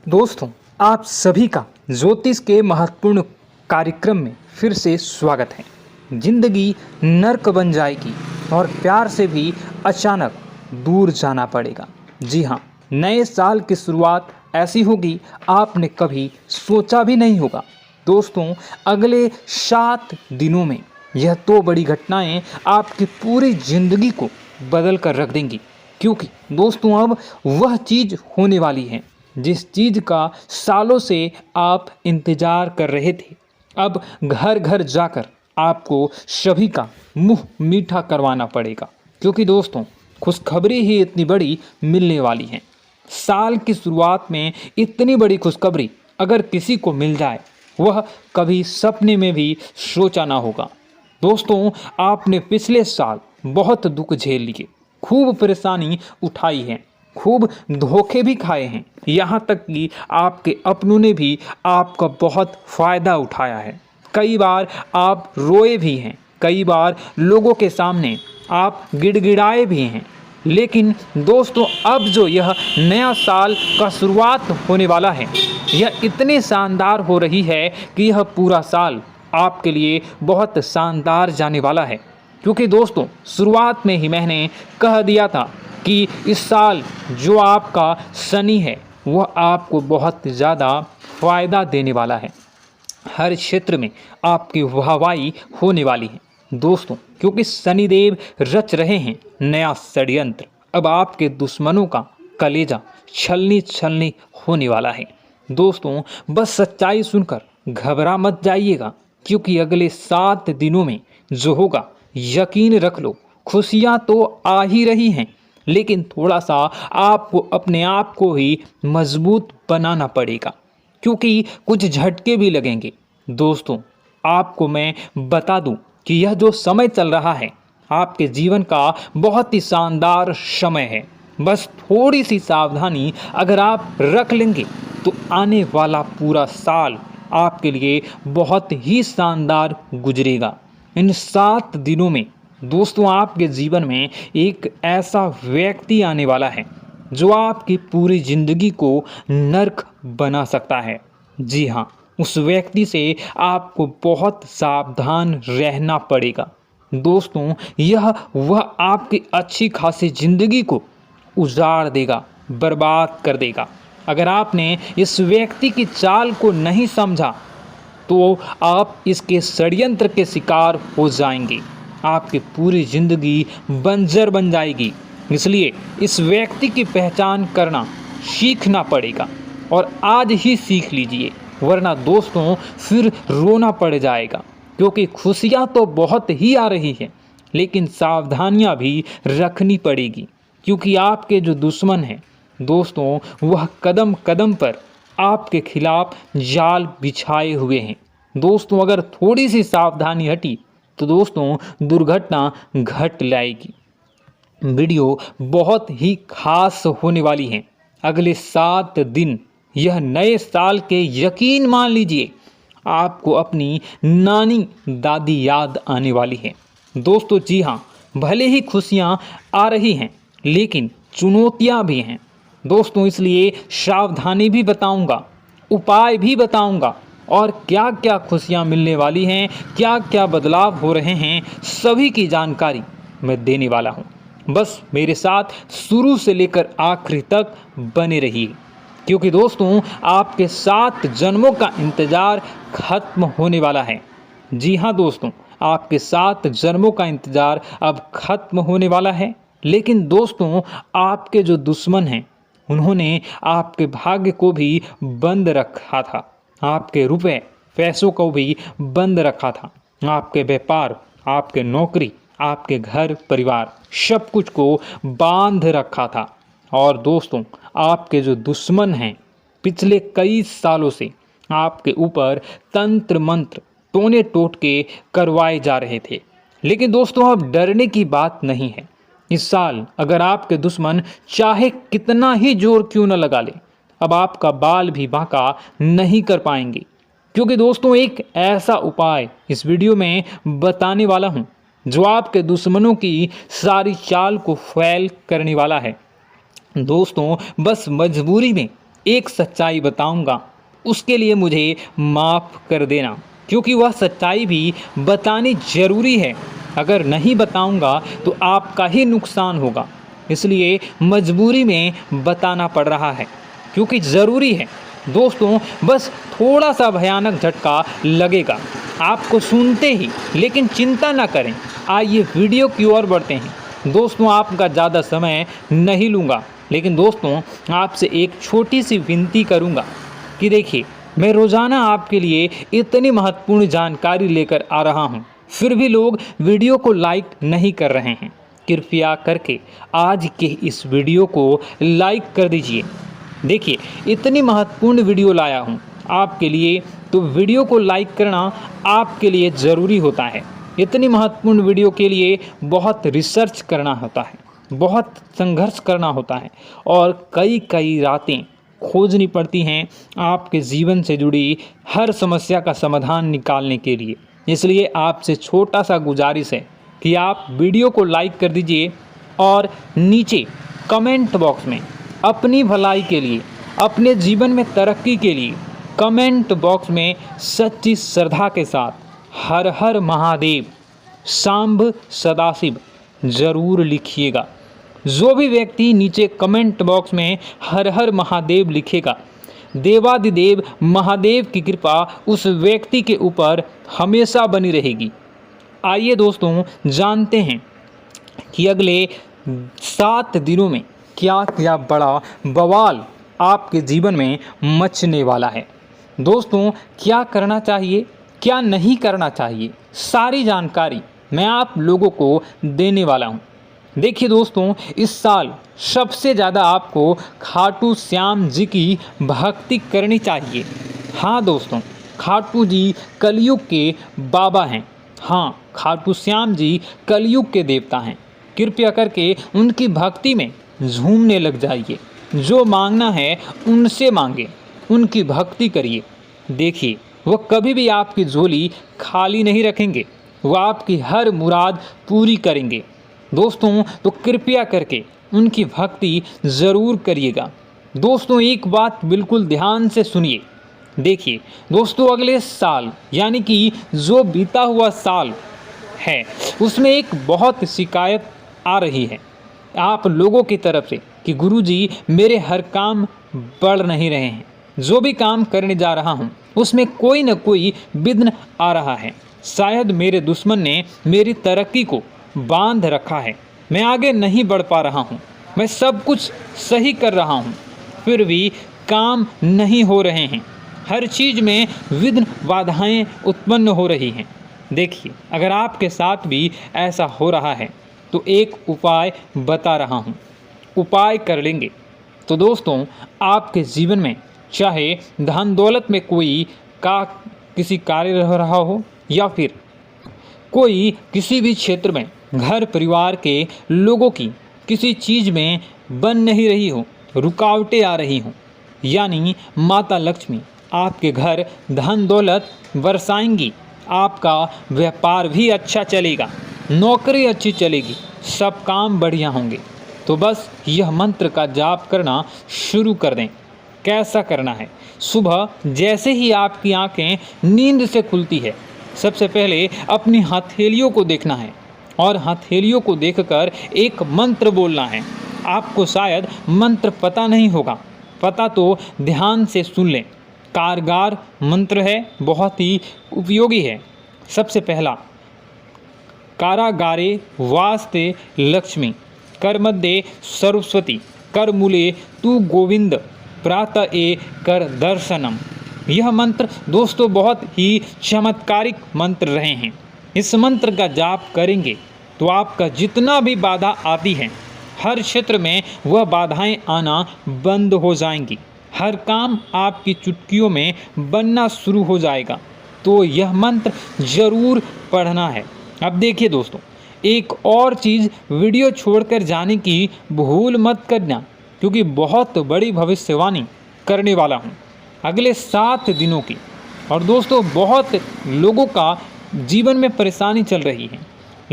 दोस्तों, आप सभी का ज्योतिष के महत्वपूर्ण कार्यक्रम में फिर से स्वागत है। जिंदगी नर्क बन जाएगी और प्यार से भी अचानक दूर जाना पड़ेगा। जी हाँ, नए साल की शुरुआत ऐसी होगी आपने कभी सोचा भी नहीं होगा। दोस्तों, अगले 7 दिनों में यह 2 बड़ी घटनाएं आपकी पूरी जिंदगी को बदल कर रख देंगी। क्योंकि दोस्तों, अब वह चीज़ होने वाली है जिस चीज़ का सालों से आप इंतज़ार कर रहे थे। अब घर घर जाकर आपको सभी का मुंह मीठा करवाना पड़ेगा। क्योंकि दोस्तों, खुशखबरी ही इतनी बड़ी मिलने वाली है। साल की शुरुआत में इतनी बड़ी खुशखबरी अगर किसी को मिल जाए, वह कभी सपने में भी सोचा ना होगा। दोस्तों, आपने पिछले साल बहुत दुख झेल लिए, खूब परेशानी उठाई है, खूब धोखे भी खाए हैं। यहाँ तक कि आपके अपनों ने भी आपका बहुत फ़ायदा उठाया है। कई बार आप रोए भी हैं, कई बार लोगों के सामने आप गिड़गिड़ाए भी हैं। लेकिन दोस्तों, अब जो यह नया साल का शुरुआत होने वाला है, यह इतनी शानदार हो रही है कि यह पूरा साल आपके लिए बहुत शानदार जाने वाला है। क्योंकि दोस्तों, शुरुआत में ही मैंने कह दिया था कि इस साल जो आपका शनि है वह आपको बहुत ज़्यादा फ़ायदा देने वाला है। हर क्षेत्र में आपकी वाहवाही होने वाली है दोस्तों, क्योंकि शनिदेव रच रहे हैं नया षड्यंत्र। अब आपके दुश्मनों का कलेजा छलनी छलनी होने वाला है। दोस्तों, बस सच्चाई सुनकर घबरा मत जाइएगा, क्योंकि अगले 7 दिनों में जो होगा, यकीन रख लो, खुशियाँ तो आ ही रही हैं। लेकिन थोड़ा सा आपको अपने आप को ही मजबूत बनाना पड़ेगा, क्योंकि कुछ झटके भी लगेंगे। दोस्तों, आपको मैं बता दूं कि यह जो समय चल रहा है आपके जीवन का बहुत ही शानदार समय है। बस थोड़ी सी सावधानी अगर आप रख लेंगे तो आने वाला पूरा साल आपके लिए बहुत ही शानदार गुजरेगा। इन 7 दिनों में दोस्तों, आपके जीवन में एक ऐसा व्यक्ति आने वाला है जो आपकी पूरी जिंदगी को नर्क बना सकता है। जी हाँ, उस व्यक्ति से आपको बहुत सावधान रहना पड़ेगा। दोस्तों, यह वह आपकी अच्छी खासी जिंदगी को उजाड़ देगा, बर्बाद कर देगा। अगर आपने इस व्यक्ति की चाल को नहीं समझा तो आप इसके षड्यंत्र के शिकार हो जाएंगे। आपकी पूरी जिंदगी बंजर बन जाएगी। इसलिए इस व्यक्ति की पहचान करना सीखना पड़ेगा, और आज ही सीख लीजिए, वरना दोस्तों फिर रोना पड़ जाएगा। क्योंकि खुशियाँ तो बहुत ही आ रही हैं, लेकिन सावधानियाँ भी रखनी पड़ेगी। क्योंकि आपके जो दुश्मन हैं दोस्तों, वह कदम कदम पर आपके खिलाफ जाल बिछाए हुए हैं। दोस्तों, अगर थोड़ी सी सावधानी हटी तो दोस्तों दुर्घटना घट लाएगी। वीडियो बहुत ही खास होने वाली है। अगले 7 दिन यह नए साल के, यकीन मान लीजिए, आपको अपनी नानी दादी याद आने वाली है। दोस्तों, जी हाँ, भले ही खुशियाँ आ रही हैं, लेकिन चुनौतियाँ भी हैं दोस्तों। इसलिए सावधानी भी बताऊंगा, उपाय भी बताऊंगा, और क्या क्या खुशियाँ मिलने वाली हैं, क्या क्या बदलाव हो रहे हैं, सभी की जानकारी मैं देने वाला हूँ। बस मेरे साथ शुरू से लेकर आखिरी तक बने रहिए, क्योंकि दोस्तों आपके 7 जन्मों का इंतज़ार खत्म होने वाला है। जी हाँ दोस्तों, आपके 7 जन्मों का इंतज़ार अब खत्म होने वाला है। लेकिन दोस्तों, आपके जो दुश्मन हैं उन्होंने आपके भाग्य को भी बंद रखा था, आपके रुपए पैसों को भी बंद रखा था, आपके व्यापार, आपके नौकरी, आपके घर परिवार, सब कुछ को बांध रखा था। और दोस्तों, आपके जो दुश्मन हैं पिछले कई सालों से आपके ऊपर तंत्र मंत्र टोने टोटके करवाए जा रहे थे। लेकिन दोस्तों, अब डरने की बात नहीं है। इस साल अगर आपके दुश्मन चाहे कितना ही जोर क्यों न लगा ले, अब आपका बाल भी बांका नहीं कर पाएंगे। क्योंकि दोस्तों, एक ऐसा उपाय इस वीडियो में बताने वाला हूं जो आपके दुश्मनों की सारी चाल को फैल करने वाला है। दोस्तों, बस मजबूरी में एक सच्चाई बताऊंगा, उसके लिए मुझे माफ़ कर देना, क्योंकि वह सच्चाई भी बतानी ज़रूरी है। अगर नहीं बताऊंगा तो आपका ही नुकसान होगा, इसलिए मजबूरी में बताना पड़ रहा है, क्योंकि ज़रूरी है। दोस्तों, बस थोड़ा सा भयानक झटका लगेगा आपको सुनते ही, लेकिन चिंता ना करें। आइए वीडियो की ओर बढ़ते हैं। दोस्तों, आपका ज़्यादा समय नहीं लूँगा, लेकिन दोस्तों आपसे एक छोटी सी विनती करूँगा कि देखिए, मैं रोज़ाना आपके लिए इतनी महत्वपूर्ण जानकारी लेकर आ रहा हूँ, फिर भी लोग वीडियो को लाइक नहीं कर रहे हैं। कृपया करके आज के इस वीडियो को लाइक कर दीजिए। देखिए, इतनी महत्वपूर्ण वीडियो लाया हूँ आपके लिए, तो वीडियो को लाइक करना आपके लिए ज़रूरी होता है। इतनी महत्वपूर्ण वीडियो के लिए बहुत रिसर्च करना होता है, बहुत संघर्ष करना होता है और कई कई रातें खोजनी पड़ती हैं आपके जीवन से जुड़ी हर समस्या का समाधान निकालने के लिए। इसलिए आपसे छोटा सा गुजारिश है कि आप वीडियो को लाइक कर दीजिए और नीचे कमेंट बॉक्स में अपनी भलाई के लिए, अपने जीवन में तरक्की के लिए कमेंट बॉक्स में सच्ची श्रद्धा के साथ हर हर महादेव, सांब सदाशिव ज़रूर लिखिएगा। जो भी व्यक्ति नीचे कमेंट बॉक्स में हर हर महादेव लिखेगा, देवादिदेव महादेव की कृपा उस व्यक्ति के ऊपर हमेशा बनी रहेगी। आइए दोस्तों, जानते हैं कि अगले 7 दिनों में क्या क्या बड़ा बवाल आपके जीवन में मचने वाला है। दोस्तों, क्या करना चाहिए, क्या नहीं करना चाहिए, सारी जानकारी मैं आप लोगों को देने वाला हूँ। देखिए दोस्तों, इस साल सबसे ज़्यादा आपको खाटू श्याम जी की भक्ति करनी चाहिए। हाँ दोस्तों, खाटू जी कलयुग के बाबा हैं। हाँ, खाटू श्याम जी कलयुग के देवता हैं। कृपया करके उनकी भक्ति में झूमने लग जाइए। जो मांगना है उनसे मांगे, उनकी भक्ति करिए। देखिए, वह कभी भी आपकी झोली खाली नहीं रखेंगे, वह आपकी हर मुराद पूरी करेंगे। दोस्तों, तो कृपया करके उनकी भक्ति ज़रूर करिएगा। दोस्तों, एक बात बिल्कुल ध्यान से सुनिए। देखिए दोस्तों, अगले साल यानी कि जो बीता हुआ साल है, उसमें एक बहुत शिकायत आ रही है आप लोगों की तरफ से कि गुरुजी, मेरे हर काम बढ़ नहीं रहे हैं। जो भी काम करने जा रहा हूँ उसमें कोई न कोई विघ्न आ रहा है। शायद मेरे दुश्मन ने मेरी तरक्की को बांध रखा है। मैं आगे नहीं बढ़ पा रहा हूँ। मैं सब कुछ सही कर रहा हूँ, फिर भी काम नहीं हो रहे हैं। हर चीज़ में विघ्न बाधाएं उत्पन्न हो रही हैं। देखिए, अगर आपके साथ भी ऐसा हो रहा है तो एक उपाय बता रहा हूँ, उपाय कर लेंगे तो दोस्तों आपके जीवन में चाहे धन दौलत में कोई किसी कार्य रह रहा हो, या फिर कोई किसी भी क्षेत्र में घर परिवार के लोगों की किसी चीज़ में बन नहीं रही हो, रुकावटें आ रही हों, यानी माता लक्ष्मी आपके घर धन दौलत बरसाएंगी। आपका व्यापार भी अच्छा चलेगा, नौकरी अच्छी चलेगी, सब काम बढ़िया होंगे। तो बस यह मंत्र का जाप करना शुरू कर दें। कैसा करना है? सुबह जैसे ही आपकी आंखें नींद से खुलती है, सबसे पहले अपनी हथेलियों को देखना है और हथेलियों को देखकर एक मंत्र बोलना है। आपको शायद मंत्र पता नहीं होगा, पता तो ध्यान से सुन लें। कारगर मंत्र है, बहुत ही उपयोगी है। सबसे पहला, कारागारे वास्ते लक्ष्मी, कर मध्य सरस्वती, कर मूले तू गोविंद, प्रातः ए कर दर्शनम। यह मंत्र दोस्तों बहुत ही चमत्कारिक मंत्र रहे हैं। इस मंत्र का जाप करेंगे तो आपका जितना भी बाधा आती है, हर क्षेत्र में वह बाधाएं आना बंद हो जाएंगी। हर काम आपकी चुटकियों में बनना शुरू हो जाएगा। तो यह मंत्र ज़रूर पढ़ना है। अब देखिए दोस्तों, एक और चीज़ वीडियो छोड़कर जाने की भूल मत करना, क्योंकि बहुत बड़ी भविष्यवाणी करने वाला हूँ अगले 7 दिनों की। और दोस्तों, बहुत लोगों का जीवन में परेशानी चल रही है।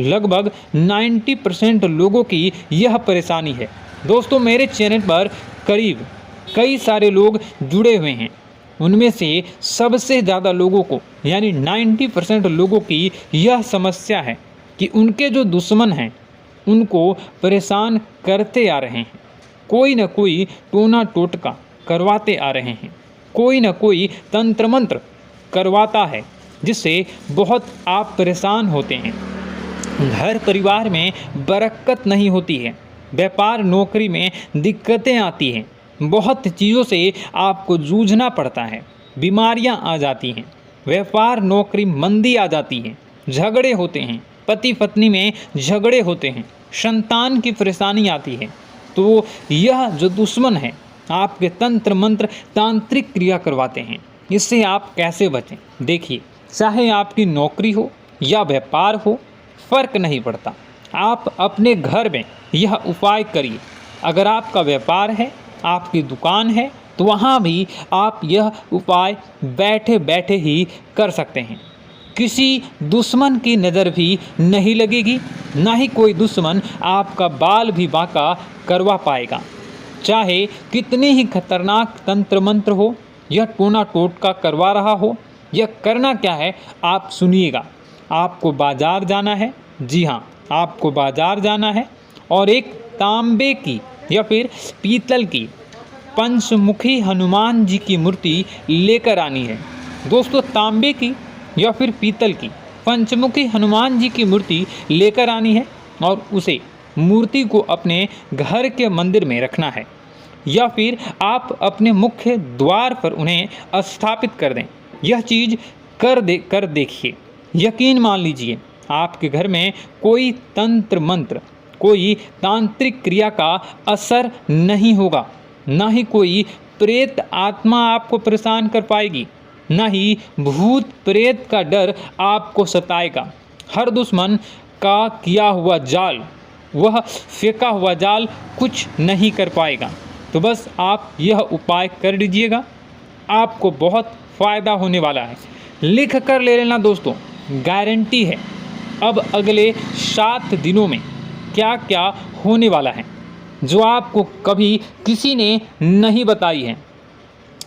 लगभग 90% लोगों की यह परेशानी है। दोस्तों, मेरे चैनल पर करीब कई सारे लोग जुड़े हुए हैं। उनमें से सबसे ज़्यादा लोगों को यानी 90% लोगों की यह समस्या है कि उनके जो दुश्मन हैं उनको परेशान करते आ रहे हैं। कोई न कोई टोना टोटका करवाते आ रहे हैं, कोई न कोई तंत्र मंत्र करवाता है जिससे बहुत आप परेशान होते हैं। घर परिवार में बरकत नहीं होती है, व्यापार नौकरी में दिक्कतें आती हैं, बहुत चीज़ों से आपको जूझना पड़ता है, बीमारियां आ जाती हैं, व्यापार नौकरी मंदी आ जाती है, झगड़े होते हैं, पति पत्नी में झगड़े होते हैं, संतान की परेशानी आती है। तो यह जो दुश्मन है आपके तंत्र मंत्र तांत्रिक क्रिया करवाते हैं। इससे आप कैसे बचें? देखिए, चाहे आपकी नौकरी हो या व्यापार हो, फर्क नहीं पड़ता। आप अपने घर में यह उपाय करिए। अगर आपका व्यापार है, आपकी दुकान है, तो वहाँ भी आप यह उपाय बैठे बैठे ही कर सकते हैं। किसी दुश्मन की नज़र भी नहीं लगेगी, ना ही कोई दुश्मन आपका बाल भी बांका करवा पाएगा। चाहे कितने ही खतरनाक तंत्र मंत्र हो या टोना टोटका करवा रहा हो, यह करना क्या है आप सुनिएगा। आपको बाजार जाना है, जी हाँ, आपको बाजार जाना है और एक तांबे की या फिर पीतल की पंचमुखी हनुमान जी की मूर्ति लेकर आनी है। दोस्तों, तांबे की या फिर पीतल की पंचमुखी हनुमान जी की मूर्ति लेकर आनी है और उसे मूर्ति को अपने घर के मंदिर में रखना है या फिर आप अपने मुख्य द्वार पर उन्हें स्थापित कर दें। यह चीज़ कर देखिए, यकीन मान लीजिए आपके घर में कोई तंत्र मंत्र, कोई तांत्रिक क्रिया का असर नहीं होगा, ना ही कोई प्रेत आत्मा आपको परेशान कर पाएगी, ना ही भूत प्रेत का डर आपको सताएगा। हर दुश्मन का किया हुआ जाल, वह फेंका हुआ जाल कुछ नहीं कर पाएगा। तो बस आप यह उपाय कर लीजिएगा, आपको बहुत फ़ायदा होने वाला है। लिख कर ले लेना दोस्तों, गारंटी है। अब अगले 7 दिनों में क्या क्या होने वाला है जो आपको कभी किसी ने नहीं बताई है।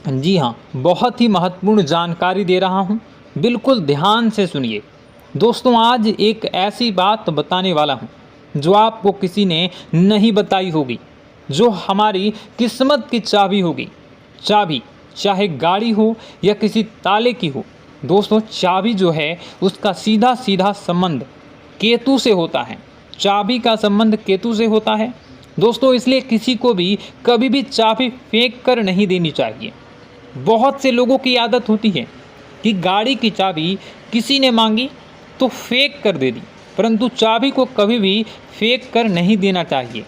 जी हाँ, बहुत ही महत्वपूर्ण जानकारी दे रहा हूँ, बिल्कुल ध्यान से सुनिए। दोस्तों, आज एक ऐसी बात बताने वाला हूँ जो आपको किसी ने नहीं बताई होगी, जो हमारी किस्मत की चाबी होगी। चाबी चाहे गाड़ी हो या किसी ताले की हो, दोस्तों चाबी जो है उसका सीधा सीधा संबंध केतु से होता है। चाबी का संबंध केतु से होता है दोस्तों, इसलिए किसी को भी कभी भी चाबी फेंक कर नहीं देनी चाहिए। बहुत से लोगों की आदत होती है कि गाड़ी की चाबी किसी ने मांगी तो फेंक कर दे दी, परंतु चाबी को कभी भी फेंक कर नहीं देना चाहिए।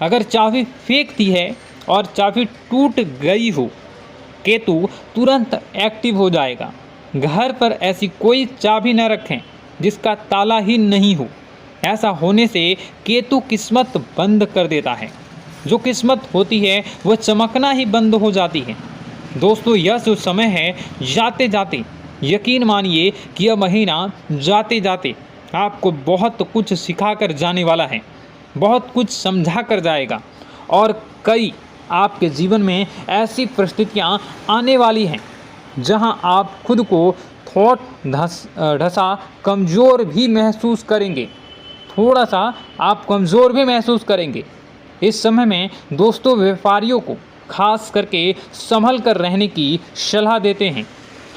अगर चाबी फेंक दी है और चाबी टूट गई हो, केतु तुरंत एक्टिव हो जाएगा। घर पर ऐसी कोई चाबी न रखें जिसका ताला ही नहीं हो। ऐसा होने से केतु किस्मत बंद कर देता है। जो किस्मत होती है वह चमकना ही बंद हो जाती है। दोस्तों, यह जो समय है, जाते जाते यकीन मानिए कि यह महीना जाते जाते आपको बहुत कुछ सिखा कर जाने वाला है, बहुत कुछ समझा कर जाएगा और कई आपके जीवन में ऐसी परिस्थितियां आने वाली हैं जहां आप खुद को ढसा कमज़ोर भी महसूस करेंगे, थोड़ा सा आप कमज़ोर भी महसूस करेंगे। इस समय में दोस्तों व्यापारियों को खास करके संभल कर रहने की सलाह देते हैं।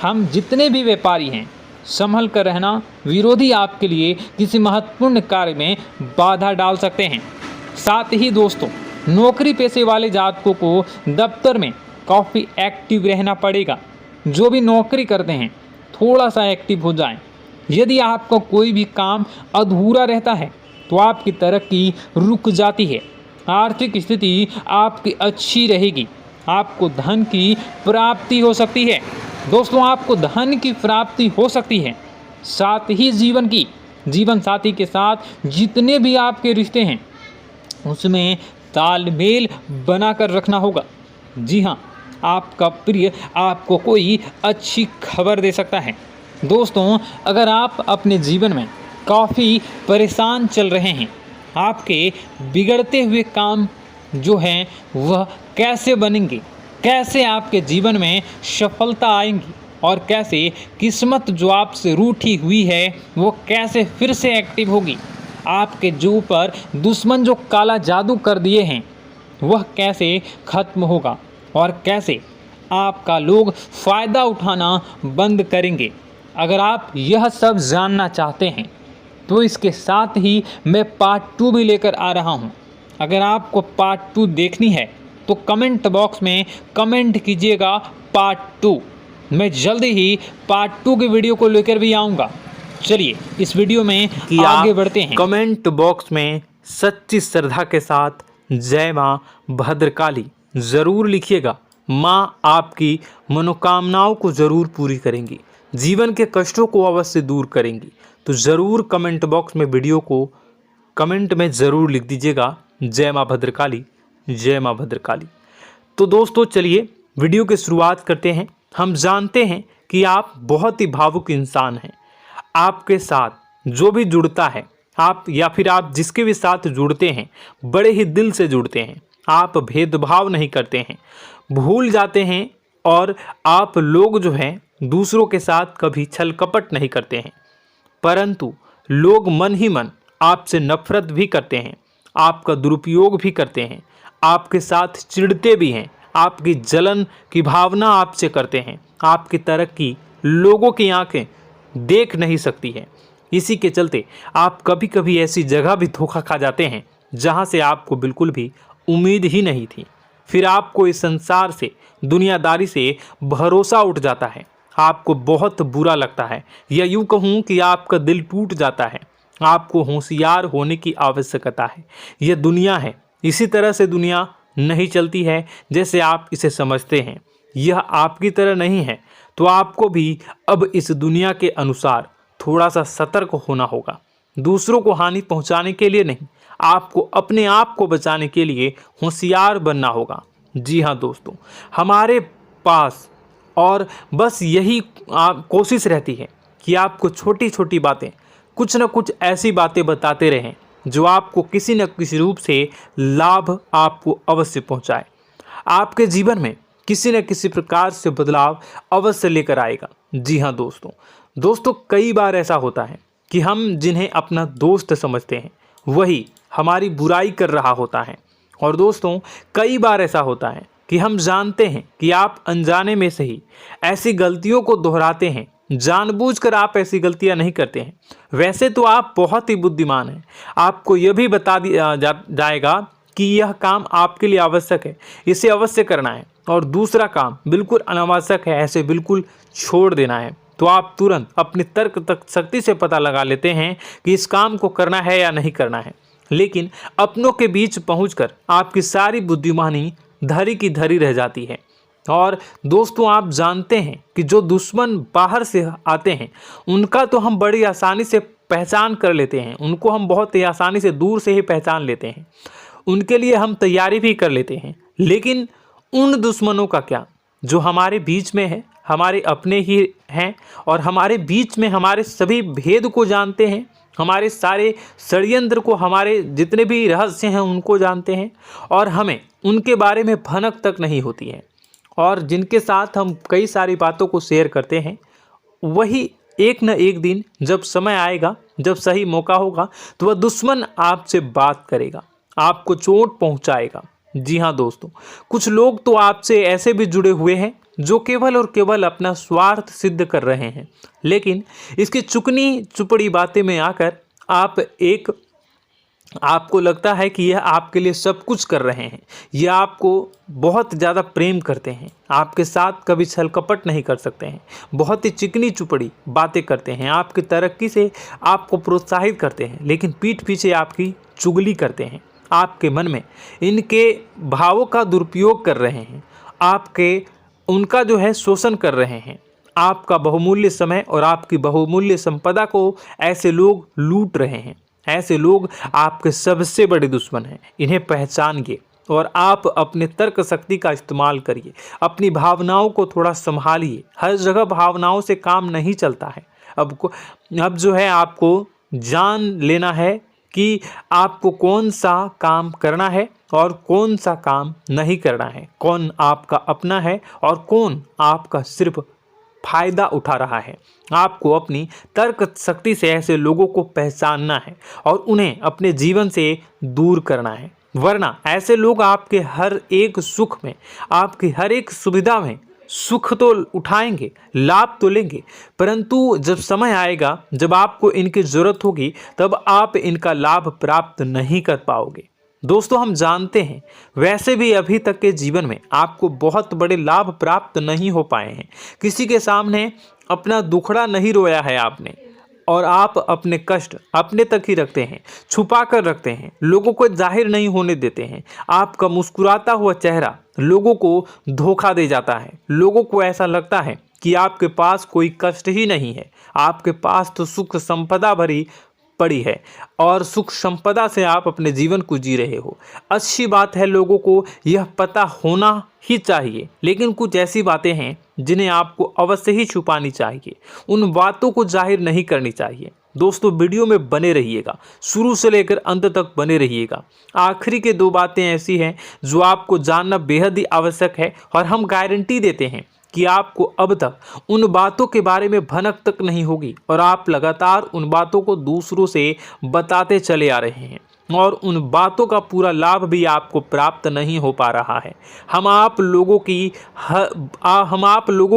हम जितने भी व्यापारी हैं, संभल कर रहना, विरोधी आपके लिए किसी महत्वपूर्ण कार्य में बाधा डाल सकते हैं। साथ ही दोस्तों, नौकरी पेशे वाले जातकों को दफ्तर में काफ़ी एक्टिव रहना पड़ेगा। जो भी नौकरी करते हैं थोड़ा सा एक्टिव हो जाएं। यदि आपका कोई भी काम अधूरा रहता है तो आपकी तरक्की रुक जाती है। आर्थिक स्थिति आपकी अच्छी रहेगी, आपको धन की प्राप्ति हो सकती है। दोस्तों, आपको धन की प्राप्ति हो सकती है। साथ ही जीवन साथी के साथ जितने भी आपके रिश्ते हैं उसमें तालमेल बनाकर रखना होगा। जी हाँ, आपका प्रिय आपको कोई अच्छी खबर दे सकता है। दोस्तों, अगर आप अपने जीवन में काफ़ी परेशान चल रहे हैं, आपके बिगड़ते हुए काम जो हैं वह कैसे बनेंगे, कैसे आपके जीवन में सफलता आएंगी और कैसे किस्मत जो आपसे रूठी हुई है वो कैसे फिर से एक्टिव होगी। आपके जो ऊपर दुश्मन जो काला जादू कर दिए हैं वह कैसे खत्म होगा और कैसे आपका लोग फ़ायदा उठाना बंद करेंगे। अगर आप यह सब जानना चाहते हैं तो इसके साथ ही मैं पार्ट 2 भी लेकर आ रहा हूं। अगर आपको पार्ट 2 देखनी है तो कमेंट बॉक्स में कमेंट कीजिएगा पार्ट 2। मैं जल्दी ही पार्ट 2 की वीडियो को लेकर भी आऊँगा। चलिए इस वीडियो में आगे बढ़ते हैं। कमेंट बॉक्स में सच्ची श्रद्धा के साथ जय माँ भद्रकाली ज़रूर लिखिएगा। माँ आपकी मनोकामनाओं को ज़रूर पूरी करेंगी, जीवन के कष्टों को अवश्य दूर करेंगी। तो ज़रूर कमेंट बॉक्स में वीडियो को कमेंट में ज़रूर लिख दीजिएगा जय माँ भद्रकाली, जय माँ भद्रकाली। तो दोस्तों चलिए वीडियो की शुरुआत करते हैं। हम जानते हैं कि आप बहुत ही भावुक इंसान हैं। आपके साथ जो भी जुड़ता है, आप या फिर आप जिसके भी साथ जुड़ते हैं बड़े ही दिल से जुड़ते हैं। आप भेदभाव नहीं करते हैं, भूल जाते हैं और आप लोग जो हैं दूसरों के साथ कभी छल कपट नहीं करते हैं। परंतु लोग मन ही मन आपसे नफरत भी करते हैं, आपका दुरुपयोग भी करते हैं, आपके साथ चिढ़ते भी हैं, आपकी जलन की भावना आपसे करते हैं। आपकी तरक्की लोगों की आंखें देख नहीं सकती है। इसी के चलते आप कभी कभी ऐसी जगह भी धोखा खा जाते हैं जहां से आपको बिल्कुल भी उम्मीद ही नहीं थी। फिर आपको इस संसार से, दुनियादारी से भरोसा उठ जाता है। आपको बहुत बुरा लगता है, या यूँ कहूँ कि आपका दिल टूट जाता है। आपको होशियार होने की आवश्यकता है। यह दुनिया है, इसी तरह से दुनिया नहीं चलती है जैसे आप इसे समझते हैं। यह आपकी तरह नहीं है, तो आपको भी अब इस दुनिया के अनुसार थोड़ा सा सतर्क होना होगा। दूसरों को हानि पहुंचाने के लिए नहीं, आपको अपने आप को बचाने के लिए होशियार बनना होगा। जी हाँ दोस्तों, हमारे पास और बस यही कोशिश रहती है कि आपको छोटी छोटी बातें, कुछ न कुछ ऐसी बातें बताते रहें जो आपको किसी न किसी रूप से लाभ आपको अवश्य पहुंचाए। आपके जीवन में किसी न किसी प्रकार से बदलाव अवश्य लेकर आएगा। जी हाँ दोस्तों, कई बार ऐसा होता है कि हम जिन्हें अपना दोस्त समझते हैं वही हमारी बुराई कर रहा होता है। और दोस्तों कई बार ऐसा होता है कि हम जानते हैं कि आप अनजाने में से ही ऐसी गलतियों को दोहराते हैं। जानबूझकर आप ऐसी गलतियां नहीं करते हैं। वैसे तो आप बहुत ही बुद्धिमान हैं। आपको यह भी बता दिया जाएगा कि यह काम आपके लिए आवश्यक है, इसे अवश्य करना है, और दूसरा काम बिल्कुल अनावश्यक है, ऐसे बिल्कुल छोड़ देना है। तो आप तुरंत अपनी तर्क शक्ति से पता लगा लेते हैं कि इस काम को करना है या नहीं करना है। लेकिन अपनों के बीच पहुंचकर आपकी सारी बुद्धिमानी धरी की धरी रह जाती है। और दोस्तों आप जानते हैं कि जो दुश्मन बाहर से आते हैं उनका तो हम बड़ी आसानी से पहचान कर लेते हैं, उनको हम बहुत ही आसानी से दूर से ही पहचान लेते हैं, उनके लिए हम तैयारी भी कर लेते हैं। लेकिन उन दुश्मनों का क्या जो हमारे बीच में है, हमारे अपने ही हैं और हमारे बीच में हमारे सभी भेद को जानते हैं, हमारे सारे षड्यंत्र को, हमारे जितने भी रहस्य हैं उनको जानते हैं, और हमें उनके बारे में भनक तक नहीं होती है, और जिनके साथ हम कई सारी बातों को शेयर करते हैं, वही एक न एक दिन जब समय आएगा, जब सही मौका होगा, तो वह दुश्मन आपसे बात करेगा, आपको चोट पहुंचाएगा। जी हाँ दोस्तों, कुछ लोग तो आपसे ऐसे भी जुड़े हुए हैं जो केवल और केवल अपना स्वार्थ सिद्ध कर रहे हैं। लेकिन इसकी चुकनी चुपड़ी बातें में आकर आपको लगता है कि यह आपके लिए सब कुछ कर रहे हैं, यह आपको बहुत ज़्यादा प्रेम करते हैं, आपके साथ कभी छल कपट नहीं कर सकते हैं, बहुत ही चिकनी चुपड़ी बातें करते हैं, आपकी तरक्की से आपको प्रोत्साहित करते हैं, लेकिन पीठ पीछे आपकी चुगली करते हैं, आपके मन में इनके भावों का दुरुपयोग कर रहे हैं, उनका जो है शोषण कर रहे हैं। आपका बहुमूल्य समय और आपकी बहुमूल्य संपदा को ऐसे लोग लूट रहे हैं। ऐसे लोग आपके सबसे बड़े दुश्मन हैं। इन्हें पहचानिए और आप अपने तर्क शक्ति का इस्तेमाल करिए, अपनी भावनाओं को थोड़ा संभालिए। हर जगह भावनाओं से काम नहीं चलता है। अब जो है आपको जान लेना है कि आपको कौन सा काम करना है और कौन सा काम नहीं करना है, कौन आपका अपना है और कौन आपका सिर्फ फायदा उठा रहा है। आपको अपनी तर्क शक्ति से ऐसे लोगों को पहचानना है और उन्हें अपने जीवन से दूर करना है, वरना ऐसे लोग आपके हर एक सुख में, आपकी हर एक सुविधा में सुख तो उठाएंगे, लाभ तो लेंगे, परंतु जब समय आएगा, जब आपको इनकी जरूरत होगी, तब आप इनका लाभ प्राप्त नहीं कर पाओगे। दोस्तों, हम जानते हैं वैसे भी अभी तक के जीवन में आपको बहुत बड़े लाभ प्राप्त नहीं हो पाए हैं। किसी के सामने अपना दुखड़ा नहीं रोया है आपने, और आप अपने कष्ट अपने तक ही रखते हैं, छुपा कर रखते हैं, लोगों को जाहिर नहीं होने देते हैं। आपका मुस्कुराता हुआ चेहरा लोगों को धोखा दे जाता है। लोगों को ऐसा लगता है कि आपके पास कोई कष्ट ही नहीं है, आपके पास तो सुख संपदा भरी पड़ी है और सुख संपदा से आप अपने जीवन को जी रहे हो। अच्छी बात है, लोगों को यह पता होना ही चाहिए, लेकिन कुछ ऐसी बातें हैं जिन्हें आपको अवश्य ही छुपानी चाहिए, उन बातों को जाहिर नहीं करनी चाहिए। दोस्तों, वीडियो में बने रहिएगा, शुरू से लेकर अंत तक बने रहिएगा। आखिरी के 2 बातें ऐसी हैं जो आपको जानना बेहद ही आवश्यक है, और हम गारंटी देते हैं कि आपको अब तक उन बातों के बारे में भनक तक नहीं होगी, और आप लगातार उन बातों को दूसरों से बताते चले आ रहे हैं और उन बातों का पूरा लाभ भी आपको प्राप्त नहीं हो पा रहा है। हम आप लोगों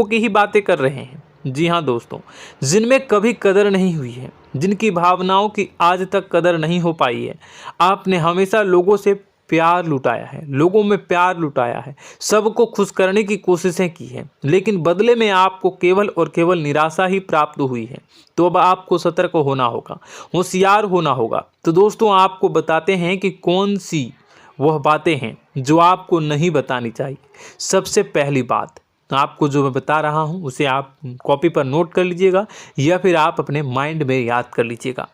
की ही बातें कर रहे हैं। जी हाँ दोस्तों, जिनमें कभी कदर नहीं हुई है, जिनकी भावनाओं की आज तक कदर नहीं हो पाई है। आपने हमेशा लोगों से प्यार लुटाया है, लोगों में प्यार लुटाया है, सबको खुश करने की कोशिशें की है, लेकिन बदले में आपको केवल और केवल निराशा ही प्राप्त हुई है। तो अब आपको सतर्क होना होगा, होशियार होना होगा। तो दोस्तों, आपको बताते हैं कि कौन सी वह बातें हैं जो आपको नहीं बतानी चाहिए। सबसे पहली बात, आपको जो मैं बता रहा हूं उसे आप कॉपी पर नोट कर लीजिएगा या फिर आप अपने माइंड में याद कर लीजिएगा।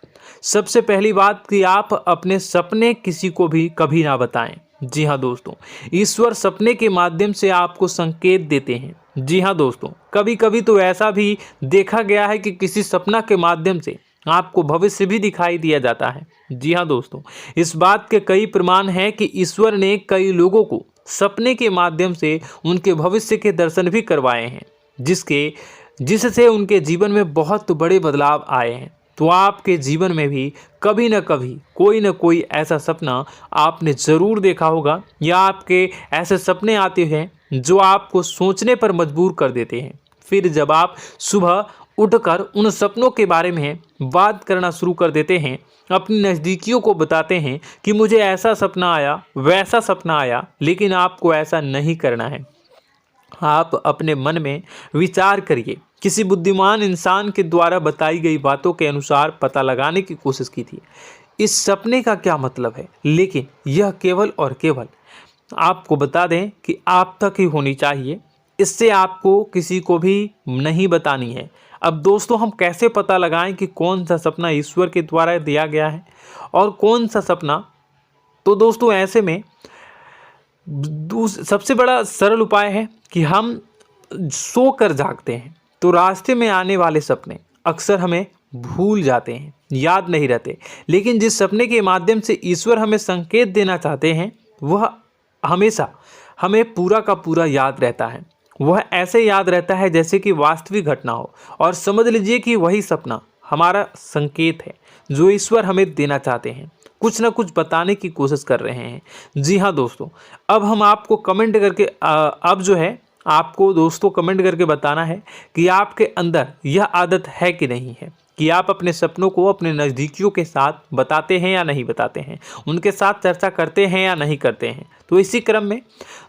सबसे पहली बात कि आप अपने सपने किसी को भी कभी ना बताएं। जी हाँ दोस्तों, ईश्वर सपने के माध्यम से आपको संकेत देते हैं। जी हाँ दोस्तों, कभी कभी तो ऐसा भी देखा गया है कि किसी सपना के माध्यम से आपको भविष्य भी दिखाई दिया जाता है। जी हाँ दोस्तों, इस बात के कई प्रमाण हैं कि ईश्वर ने कई लोगों को सपने के माध्यम से उनके भविष्य के दर्शन भी करवाए हैं, जिससे उनके जीवन में बहुत बड़े बदलाव आए हैं। तो आपके जीवन में भी कभी न कभी कोई न कोई ऐसा सपना आपने ज़रूर देखा होगा, या आपके ऐसे सपने आते हैं जो आपको सोचने पर मजबूर कर देते हैं। फिर जब आप सुबह उठकर उन सपनों के बारे में बात करना शुरू कर देते हैं, अपनी नज़दीकियों को बताते हैं कि मुझे ऐसा सपना आया, वैसा सपना आया, लेकिन आपको ऐसा नहीं करना है। आप अपने मन में विचार करिए। किसी बुद्धिमान इंसान के द्वारा बताई गई बातों के अनुसार पता लगाने की कोशिश की थी इस सपने का क्या मतलब है, लेकिन यह केवल और केवल आपको बता दें कि आप तक ही होनी चाहिए। इससे आपको किसी को भी नहीं बतानी है। अब दोस्तों, हम कैसे पता लगाएं कि कौन सा सपना ईश्वर के द्वारा दिया गया है और कौन सा सपना? तो दोस्तों, ऐसे में सबसे बड़ा सरल उपाय है कि हम सोकर जागते हैं तो रास्ते में आने वाले सपने अक्सर हमें भूल जाते हैं, याद नहीं रहते। लेकिन जिस सपने के माध्यम से ईश्वर हमें संकेत देना चाहते हैं, वह हमेशा हमें पूरा का पूरा याद रहता है। वह ऐसे याद रहता है जैसे कि वास्तविक घटना हो, और समझ लीजिए कि वही सपना हमारा संकेत है जो ईश्वर हमें देना चाहते हैं, कुछ ना कुछ बताने की कोशिश कर रहे हैं। जी हाँ दोस्तों, अब हम आपको कमेंट करके अब जो है आपको दोस्तों कमेंट करके बताना है कि आपके अंदर यह आदत है कि नहीं है, कि आप अपने सपनों को अपने नज़दीकियों के साथ बताते हैं या नहीं बताते हैं, उनके साथ चर्चा करते हैं या नहीं करते हैं। तो इसी क्रम में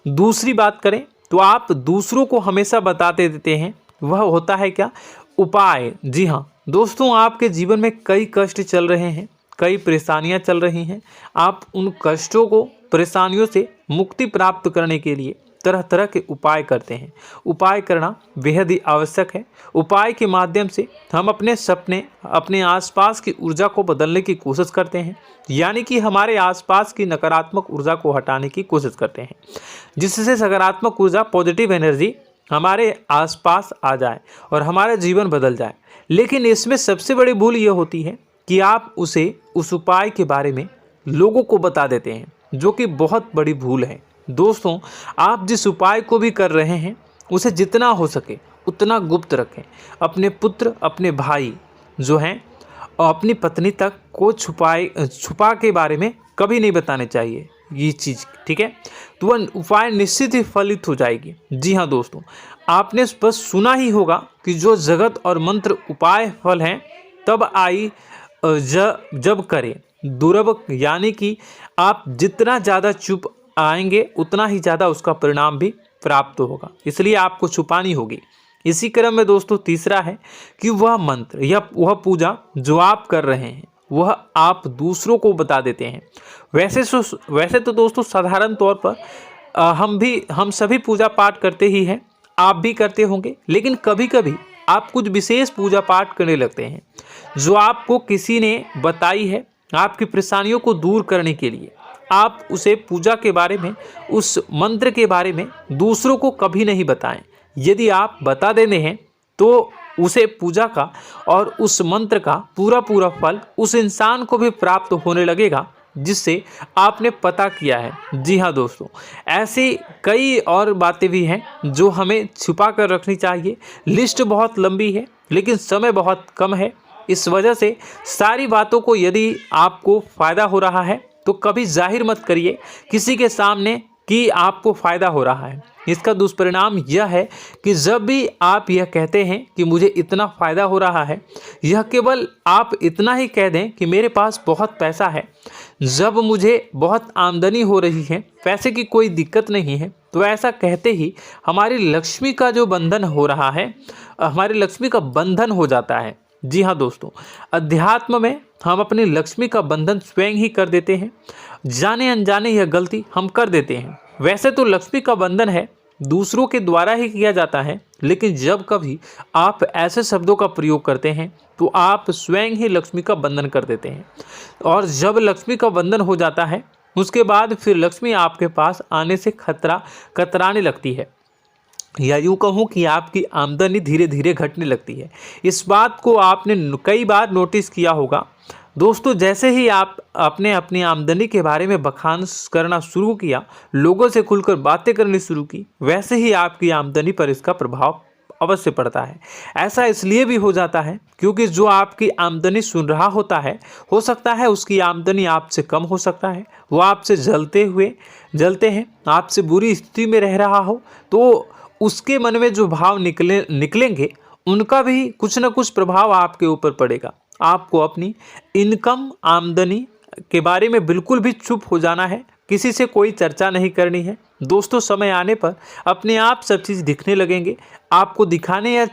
दूसरी बात करें तो आप दूसरों को हमेशा बताते देते हैं, वह होता है क्या? उपाय। जी हाँ दोस्तों, आपके जीवन में कई कष्ट चल रहे हैं, कई परेशानियां चल रही हैं। आप उन कष्टों को, परेशानियों से मुक्ति प्राप्त करने के लिए तरह तरह के उपाय करते हैं। उपाय करना बेहद ही आवश्यक है। उपाय के माध्यम से हम अपने सपने, अपने आसपास की ऊर्जा को बदलने की कोशिश करते हैं, यानी कि हमारे आसपास की नकारात्मक ऊर्जा को हटाने की कोशिश करते हैं, जिससे सकारात्मक ऊर्जा, पॉजिटिव एनर्जी हमारे आसपास आ जाए और हमारा जीवन बदल जाए। लेकिन इसमें सबसे बड़ी भूल ये होती है कि आप उसे उस उपाय के बारे में लोगों को बता देते हैं, जो कि बहुत बड़ी भूल है। दोस्तों, आप जिस उपाय को भी कर रहे हैं उसे जितना हो सके उतना गुप्त रखें। अपने पुत्र, अपने भाई जो हैं और अपनी पत्नी तक को छुपा के बारे में कभी नहीं बताने चाहिए ये चीज़, ठीक है। तो वह उपाय निश्चित ही फलित हो जाएगी। जी हाँ दोस्तों, आपने बस सुना ही होगा कि जो जगत और मंत्र उपाय फल हैं तब आई जब करें दुर्लभ, यानी कि आप जितना ज़्यादा चुप आएंगे उतना ही ज़्यादा उसका परिणाम भी प्राप्त होगा, इसलिए आपको छुपानी होगी। इसी क्रम में दोस्तों तीसरा है कि वह मंत्र या वह पूजा जो आप कर रहे हैं वह आप दूसरों को बता देते हैं। वैसे तो दोस्तों साधारण तौर पर हम सभी पूजा पाठ करते ही हैं, आप भी करते होंगे, लेकिन कभी कभी आप कुछ विशेष पूजा पाठ करने लगते हैं जो आपको किसी ने बताई है आपकी परेशानियों को दूर करने के लिए। आप उसे पूजा के बारे में, उस मंत्र के बारे में दूसरों को कभी नहीं बताएं। यदि आप बता देते हैं तो उसे पूजा का और उस मंत्र का पूरा फल उस इंसान को भी प्राप्त होने लगेगा जिससे आपने पता किया है। जी हाँ दोस्तों, ऐसी कई और बातें भी हैं जो हमें छुपा कर रखनी चाहिए। लिस्ट बहुत लंबी है लेकिन समय बहुत कम है, इस वजह से सारी बातों को यदि आपको फ़ायदा हो रहा है तो कभी जाहिर मत करिए किसी के सामने कि आपको फ़ायदा हो रहा है। इसका दुष्परिणाम यह है कि जब भी आप यह कहते हैं कि मुझे इतना फ़ायदा हो रहा है, यह केवल आप इतना ही कह दें कि मेरे पास बहुत पैसा है, जब मुझे बहुत आमदनी हो रही है, पैसे की कोई दिक्कत नहीं है, तो ऐसा कहते ही हमारी लक्ष्मी का जो बंधन हो रहा है, हमारी लक्ष्मी का बंधन हो जाता है। जी हाँ दोस्तों, अध्यात्म में हम अपनी लक्ष्मी का बंधन स्वयं ही कर देते हैं। जाने अनजाने यह गलती हम कर देते हैं। वैसे तो लक्ष्मी का बंधन है दूसरों के द्वारा ही किया जाता है, लेकिन जब कभी आप ऐसे शब्दों का प्रयोग करते हैं तो आप स्वयं ही लक्ष्मी का बंधन कर देते हैं। और जब लक्ष्मी का बंधन हो जाता है उसके बाद फिर लक्ष्मी आपके पास आने से कतराने लगती है, या यूँ कहूँ कि आपकी आमदनी धीरे धीरे घटने लगती है। इस बात को आपने कई बार नोटिस किया होगा दोस्तों। जैसे ही आप अपने अपनी आमदनी के बारे में बखान करना शुरू किया, लोगों से खुलकर बातें करनी शुरू की, वैसे ही आपकी आमदनी पर इसका प्रभाव अवश्य पड़ता है। ऐसा इसलिए भी हो जाता है क्योंकि जो आपकी आमदनी सुन रहा होता है, हो सकता है उसकी आमदनी आपसे कम हो सकता है, वो आपसे जलते हैं, आपसे बुरी स्थिति में रह रहा हो, तो उसके मन में जो भाव निकलेंगे उनका भी कुछ न कुछ प्रभाव आपके ऊपर पड़ेगा। आपको अपनी इनकम, आमदनी के बारे में बिल्कुल भी चुप हो जाना है, किसी से कोई चर्चा नहीं करनी है। दोस्तों, समय आने पर अपने आप सब चीज़ दिखने लगेंगे। आपको दिखाने या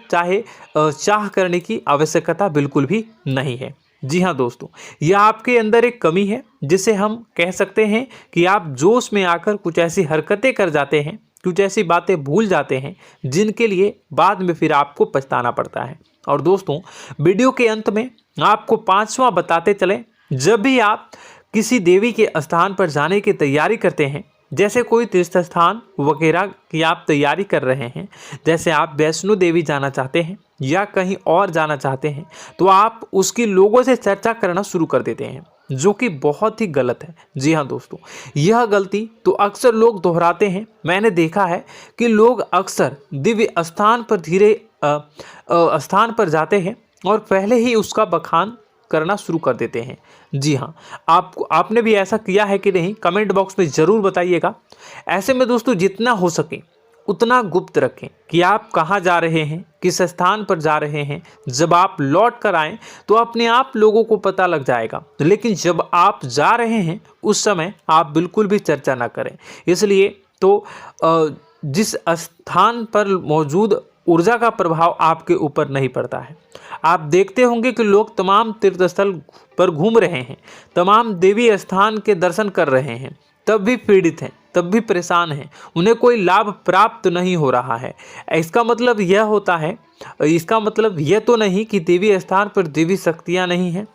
चाह करने की आवश्यकता बिल्कुल भी नहीं है। जी हाँ दोस्तों, यह आपके अंदर एक कमी है जिसे हम कह सकते हैं कि आप जोश में आकर कुछ ऐसी हरकतें कर जाते हैं, कुछ ऐसी बातें भूल जाते हैं जिनके लिए बाद में फिर आपको पछताना पड़ता है। और दोस्तों, वीडियो के अंत में आपको 5वां बताते चलें, जब भी आप किसी देवी के स्थान पर जाने की तैयारी करते हैं, जैसे कोई तीर्थ स्थान वगैरह की आप तैयारी कर रहे हैं, जैसे आप वैष्णो देवी जाना चाहते हैं या कहीं और जाना चाहते हैं, तो आप उसकी लोगों से चर्चा करना शुरू कर देते हैं, जो कि बहुत ही गलत है। जी हाँ दोस्तों, यह गलती तो अक्सर लोग दोहराते हैं। मैंने देखा है कि लोग अक्सर दिव्य स्थान पर जाते हैं और पहले ही उसका बखान करना शुरू कर देते हैं। जी हाँ, आपने भी ऐसा किया है कि नहीं, कमेंट बॉक्स में ज़रूर बताइएगा। ऐसे में दोस्तों, जितना हो सके उतना गुप्त रखें कि आप कहाँ जा रहे हैं, किस स्थान पर जा रहे हैं। जब आप लौट कर आएँ तो अपने आप लोगों को पता लग जाएगा, लेकिन जब आप जा रहे हैं उस समय आप बिल्कुल भी चर्चा ना करें। इसलिए तो जिस स्थान पर मौजूद ऊर्जा का प्रभाव आपके ऊपर नहीं पड़ता है। आप देखते होंगे कि लोग तमाम तीर्थस्थल पर घूम रहे हैं, तमाम देवी स्थान के दर्शन कर रहे हैं, तब भी पीड़ित हैं, तब भी परेशान हैं, उन्हें कोई लाभ प्राप्त नहीं हो रहा है। इसका मतलब यह तो नहीं कि देवी स्थान पर देवी शक्तियाँ नहीं हैं,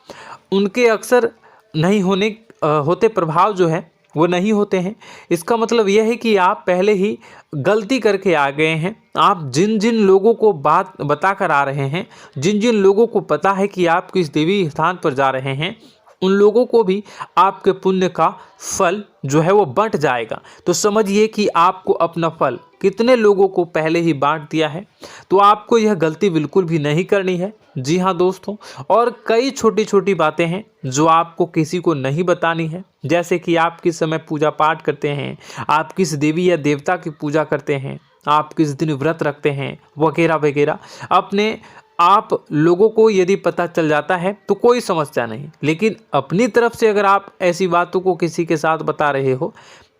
उनके अक्सर नहीं होते प्रभाव जो है वो नहीं होते हैं। इसका मतलब यह है कि आप पहले ही गलती करके आ गए हैं। आप जिन जिन लोगों को बात बता कर आ रहे हैं, जिन जिन लोगों को पता है कि आप किस देवी स्थान पर जा रहे हैं, उन लोगों को भी आपके पुण्य का फल जो है वो बंट जाएगा। तो समझिए कि आपको अपना फल कितने लोगों को पहले ही बांट दिया है। तो आपको यह गलती बिल्कुल भी नहीं करनी है। जी हाँ दोस्तों, और कई छोटी छोटी बातें हैं जो आपको किसी को नहीं बतानी है। जैसे कि आप किस समय पूजा पाठ करते हैं, आप किस देवी या देवता की पूजा करते हैं, आप किस दिन व्रत रखते हैं, वगैरह वगैरह। अपने आप लोगों को यदि पता चल जाता है तो कोई समस्या नहीं, लेकिन अपनी तरफ से अगर आप ऐसी बातों को किसी के साथ बता रहे हो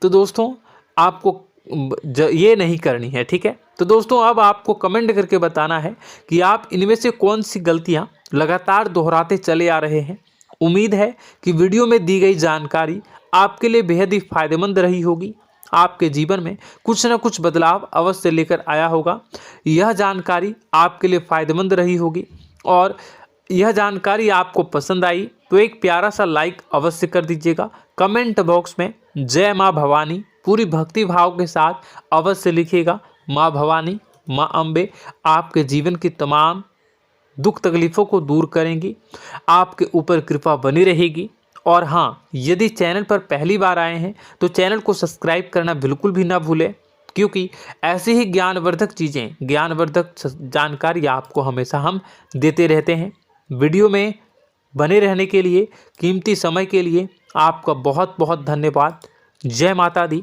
तो दोस्तों आपको ये नहीं करनी है, ठीक है। तो दोस्तों अब आपको कमेंट करके बताना है कि आप इनमें से कौन सी गलतियां लगातार दोहराते चले आ रहे हैं। उम्मीद है कि वीडियो में दी गई जानकारी आपके लिए बेहद ही फायदेमंद रही होगी। आपके जीवन में कुछ न कुछ बदलाव अवश्य लेकर आया होगा। यह जानकारी आपके लिए फायदेमंद रही होगी और यह जानकारी आपको पसंद आई तो एक प्यारा सा लाइक अवश्य कर दीजिएगा। कमेंट बॉक्स में जय माँ भवानी पूरी भक्ति भाव के साथ अवश्य लिखिएगा। माँ भवानी, माँ अम्बे आपके जीवन की तमाम दुख तकलीफ़ों को दूर करेंगी, आपके ऊपर कृपा बनी रहेगी। और हाँ, यदि चैनल पर पहली बार आए हैं तो चैनल को सब्सक्राइब करना बिल्कुल भी ना भूलें, क्योंकि ऐसी ही ज्ञानवर्धक चीज़ें, ज्ञानवर्धक जानकारी आपको हमेशा हम देते रहते हैं। वीडियो में बने रहने के लिए, कीमती समय के लिए आपका बहुत बहुत धन्यवाद। जय माता दी।